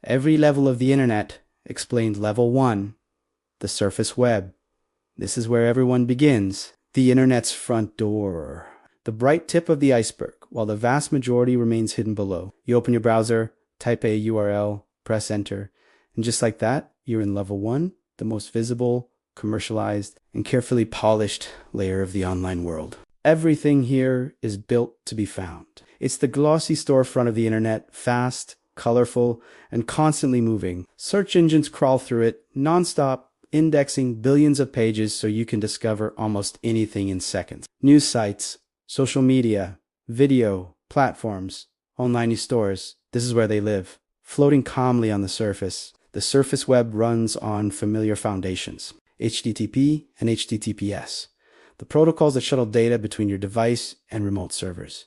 Every level of the internet explained level 1, the surface web. This is where everyone begins. The internet's front door. The bright tip of the iceberg, while the vast majority remains hidden below. You open your browser, type a URL, press enter, and just like that, you're in level 1, the most visible, commercialized, and carefully polished layer of the online world. Everything here is built to be found. It's the glossy storefront of the internet, fast, colorful, and constantly moving. Search engines crawl through it, nonstop, indexing billions of pages so you can discover almost anything in seconds. News sites, social media, video, platforms, online stores, this is where they live. Floating calmly on the surface web runs on familiar foundations, HTTP and HTTPS, the protocols that shuttle data between your device and remote servers.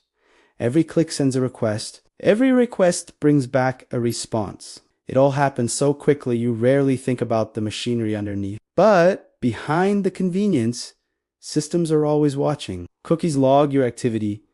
Every click sends a request. Every request brings back a response. It all happens so quickly you rarely think about the machinery underneath. But behind the convenience, systems are always watching. Cookies log your activity.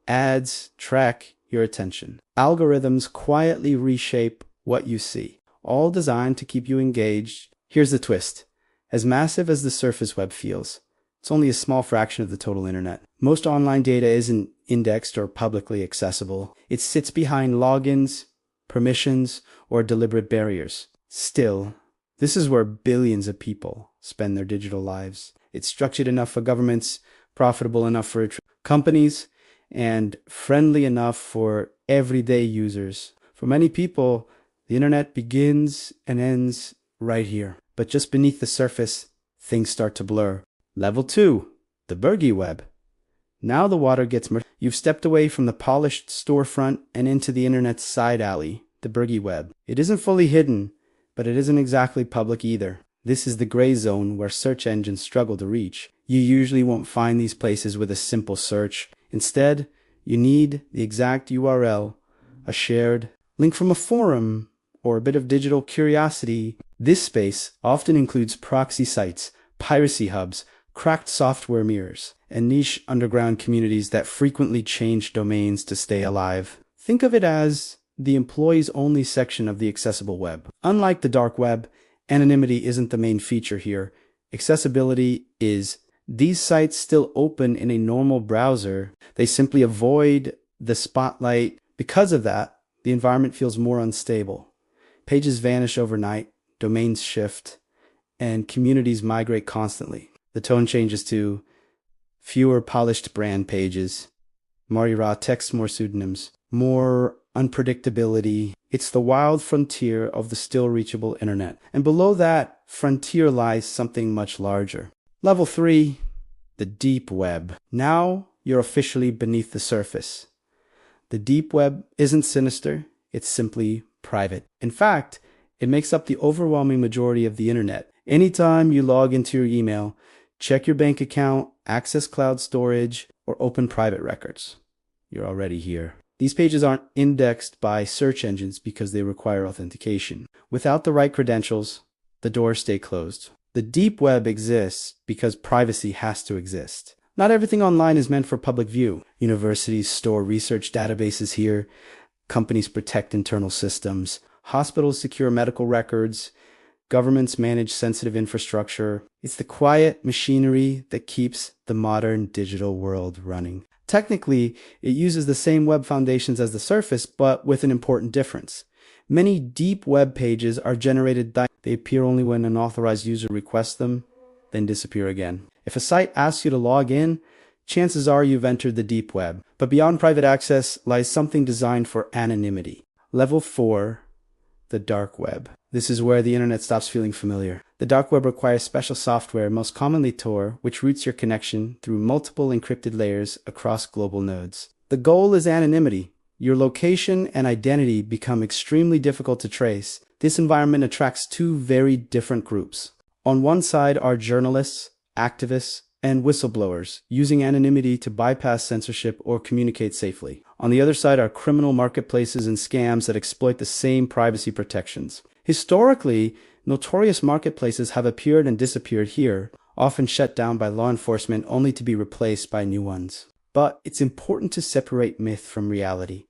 Ads track your attention. Algorithms quietly reshape what you see, all designed to keep you engaged. Here's the twist. As massive as the surface web feels, it's only a small fraction of the total internet. Most online data isn't indexed or publicly accessible. It sits behind logins, permissions, or deliberate barriers. Still, this is where billions of people spend their digital lives. It's structured enough for governments, profitable enough for companies, and friendly enough for everyday users. For many people, the internet begins and ends right here. But just beneath the surface, things start to blur. Level 2, the Bergy web. Now the water gets murky. You've stepped away from the polished storefront and into the internet's side alley, the Bergy web. It isn't fully hidden, but it isn't exactly public either. This is the gray zone where search engines struggle to reach. You usually won't find these places with a simple search. Instead, you need the exact URL, a shared link from a forum, or a bit of digital curiosity. This space often includes proxy sites, piracy hubs, cracked software mirrors, and niche underground communities that frequently change domains to stay alive. Think of it as the employees-only section of the accessible web. Unlike the dark web, anonymity isn't the main feature here. Accessibility is. These sites still open in a normal browser. They simply avoid the spotlight. Because of that, the environment feels more unstable. Pages vanish overnight, domains shift, and communities migrate constantly. The tone changes to fewer polished brand pages, more raw text, more pseudonyms, more unpredictability. It's the wild frontier of the still reachable internet. And below that frontier lies something much larger. Level 3, the deep web. Now you're officially beneath the surface. The deep web isn't sinister, it's simply private. In fact, it makes up the overwhelming majority of the internet. Anytime you log into your email, check your bank account, access cloud storage, or open private records, you're already here. These pages aren't indexed by search engines because they require authentication. Without the right credentials, the doors stay closed. The deep web exists because privacy has to exist. Not everything online is meant for public view. Universities store research databases here. Companies protect internal systems. Hospitals secure medical records. Governments manage sensitive infrastructure. It's the quiet machinery that keeps the modern digital world running. Technically, it uses the same web foundations as the surface, but with an important difference. Many deep web pages are generated. They appear only when an authorized user requests them, then disappear again. If a site asks you to log in, chances are you've entered the deep web. But beyond private access lies something designed for anonymity. Level 4, the dark web. This is where the internet stops feeling familiar. The dark web requires special software, most commonly Tor, which routes your connection through multiple encrypted layers across global nodes. The goal is anonymity. Your location and identity become extremely difficult to trace. This environment attracts two very different groups. On one side are journalists, activists, and whistleblowers, using anonymity to bypass censorship or communicate safely. On the other side are criminal marketplaces and scams that exploit the same privacy protections. Historically, notorious marketplaces have appeared and disappeared here, often shut down by law enforcement only to be replaced by new ones. But it's important to separate myth from reality.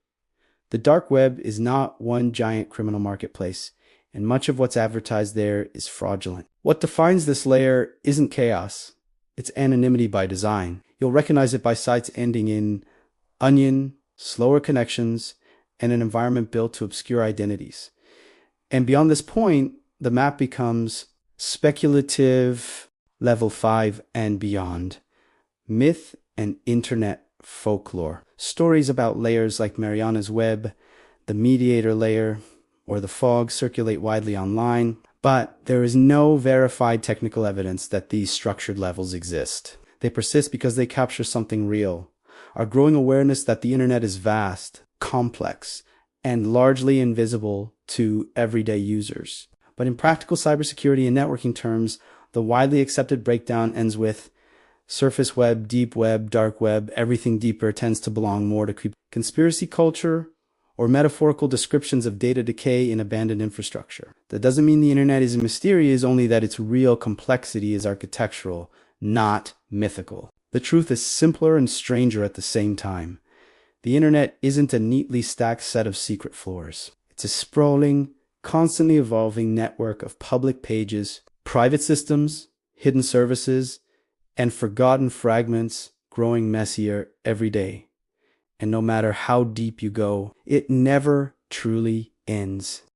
The dark web is not one giant criminal marketplace, and much of what's advertised there is fraudulent. What defines this layer isn't chaos, it's anonymity by design. You'll recognize it by sites ending in onion, slower connections, and an environment built to obscure identities. And beyond this point, the map becomes speculative, level 5 and beyond. Myth and internet folklore. Stories about layers like Mariana's Web, the mediator layer, or the fog circulate widely online, but there is no verified technical evidence that these structured levels exist. They persist because they capture something real. Our growing awareness that the internet is vast, complex, and largely invisible to everyday users. But in practical cybersecurity and networking terms, the widely accepted breakdown ends with surface web, deep web, dark web. Everything deeper tends to belong more to conspiracy culture or metaphorical descriptions of data decay in abandoned infrastructure. That doesn't mean the internet is mysterious, only that its real complexity is architectural, not mythical. The truth is simpler and stranger at the same time. The internet isn't a neatly stacked set of secret floors. It's a sprawling, constantly evolving network of public pages, private systems, hidden services, and forgotten fragments growing messier every day. And no matter how deep you go, it never truly ends.